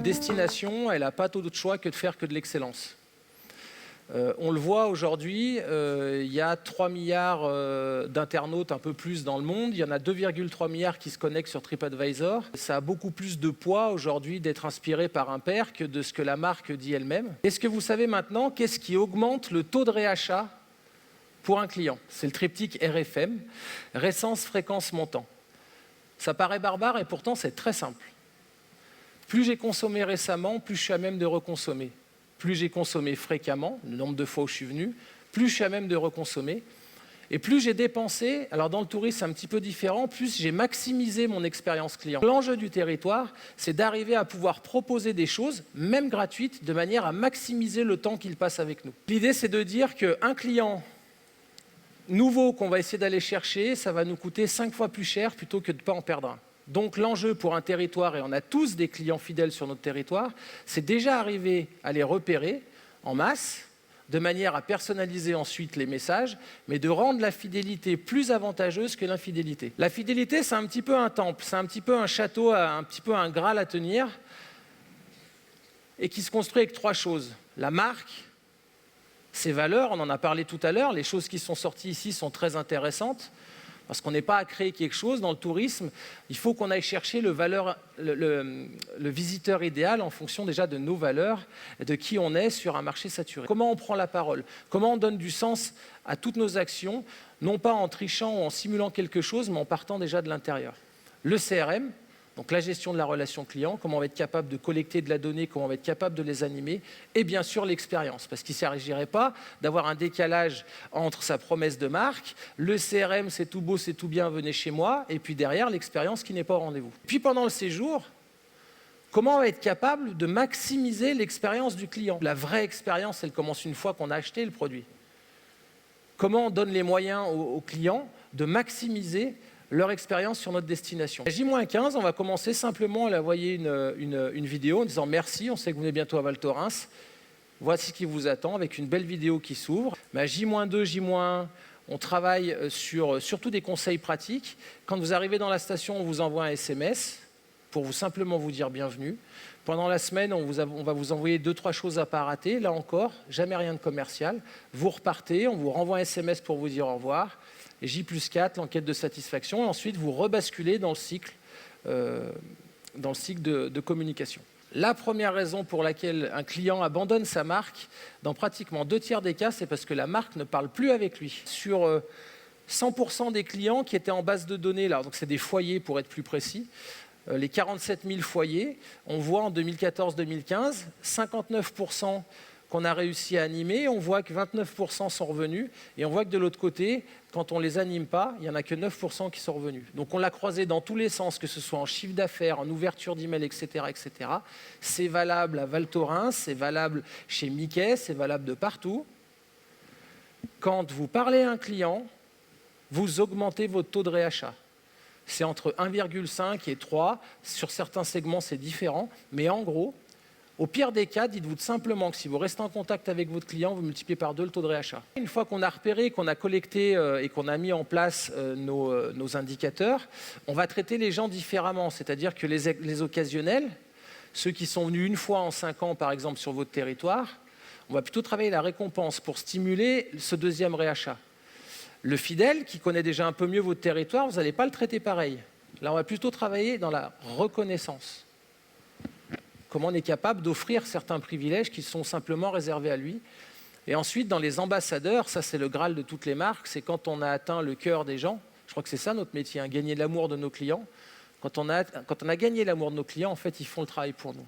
destination, elle n'a pas d'autre choix que de faire que de l'excellence. On le voit aujourd'hui, il y a 3 milliards d'internautes, un peu plus dans le monde. Il y en a 2,3 milliards qui se connectent sur TripAdvisor. Ça a beaucoup plus de poids aujourd'hui d'être inspiré par un pairs que de ce que la marque dit elle-même. Est-ce que vous savez maintenant qu'est-ce qui augmente le taux de réachat pour un client? C'est le triptyque RFM, récence, fréquence, montant. Ça paraît barbare et pourtant c'est très simple. Plus j'ai consommé récemment, plus je suis à même de reconsommer. Plus j'ai consommé fréquemment, le nombre de fois où je suis venu, plus je suis à même de reconsommer. Et plus j'ai dépensé, alors dans le tourisme c'est un petit peu différent, plus j'ai maximisé mon expérience client. L'enjeu du territoire, c'est d'arriver à pouvoir proposer des choses, même gratuites, de manière à maximiser le temps qu'il passe avec nous. L'idée c'est de dire qu'un client nouveau qu'on va essayer d'aller chercher, ça va nous coûter 5 fois plus cher plutôt que de ne pas en perdre un. Donc l'enjeu pour un territoire, et on a tous des clients fidèles sur notre territoire, c'est déjà arriver à les repérer en masse, de manière à personnaliser ensuite les messages, mais de rendre la fidélité plus avantageuse que l'infidélité. La fidélité, c'est un petit peu un temple, c'est un petit peu un château, un petit peu un Graal à tenir, et qui se construit avec 3 choses. La marque, ses valeurs, on en a parlé tout à l'heure, les choses qui sont sorties ici sont très intéressantes, parce qu'on n'est pas à créer quelque chose dans le tourisme, il faut qu'on aille chercher le visiteur idéal en fonction déjà de nos valeurs, et de qui on est sur un marché saturé. Comment on prend la parole? Comment on donne du sens à toutes nos actions, non pas en trichant ou en simulant quelque chose, mais en partant déjà de l'intérieur. Le CRM, donc la gestion de la relation client, comment on va être capable de collecter de la donnée, comment on va être capable de les animer, et bien sûr l'expérience, parce qu'il ne s'agirait pas d'avoir un décalage entre sa promesse de marque, le CRM c'est tout beau, c'est tout bien, venez chez moi, et puis derrière l'expérience qui n'est pas au rendez-vous. Puis pendant le séjour, comment on va être capable de maximiser l'expérience du client? La vraie expérience, elle commence une fois qu'on a acheté le produit. Comment on donne les moyens aux clients de maximiser leur expérience sur notre destination. À J-15, on va commencer simplement à envoyer une vidéo en disant merci, on sait que vous venez bientôt à Val Thorens. Voici ce qui vous attend avec une belle vidéo qui s'ouvre. Mais à J-2, J-1, on travaille sur surtout des conseils pratiques. Quand vous arrivez dans la station, on vous envoie un SMS pour simplement vous dire bienvenue. Pendant la semaine, on va vous envoyer 2-3 choses à pas rater. Là encore, jamais rien de commercial. Vous repartez, on vous renvoie un SMS pour vous dire au revoir. Et J+4, l'enquête de satisfaction, et ensuite vous rebasculez dans le cycle de communication. La première raison pour laquelle un client abandonne sa marque, dans pratiquement 2/3 des cas, c'est parce que la marque ne parle plus avec lui. Sur 100% des clients qui étaient en base de données, là, donc c'est des foyers pour être plus précis, les 47 000 foyers, on voit en 2014-2015, 59% qu'on a réussi à animer, on voit que 29% sont revenus, et on voit que de l'autre côté, quand on ne les anime pas, il n'y en a que 9% qui sont revenus. Donc on l'a croisé dans tous les sens, que ce soit en chiffre d'affaires, en ouverture d'email, etc., etc. C'est valable à Val Thorens, c'est valable chez Mickey, c'est valable de partout. Quand vous parlez à un client, vous augmentez votre taux de réachat. C'est entre 1,5 et 3. Sur certains segments, c'est différent. Mais en gros, au pire des cas, dites-vous simplement que si vous restez en contact avec votre client, vous multipliez par 2 le taux de réachat. Une fois qu'on a repéré, qu'on a collecté et qu'on a mis en place nos indicateurs, on va traiter les gens différemment. C'est-à-dire que les occasionnels, ceux qui sont venus une fois en 5 ans, par exemple, sur votre territoire, on va plutôt travailler la récompense pour stimuler ce deuxième réachat. Le fidèle, qui connaît déjà un peu mieux votre territoire, vous n'allez pas le traiter pareil. Là, on va plutôt travailler dans la reconnaissance. Comment on est capable d'offrir certains privilèges qui sont simplement réservés à lui. Et ensuite, dans les ambassadeurs, ça c'est le Graal de toutes les marques, c'est quand on a atteint le cœur des gens. Je crois que c'est ça notre métier, hein, gagner l'amour de nos clients. Quand on a gagné l'amour de nos clients, en fait, ils font le travail pour nous.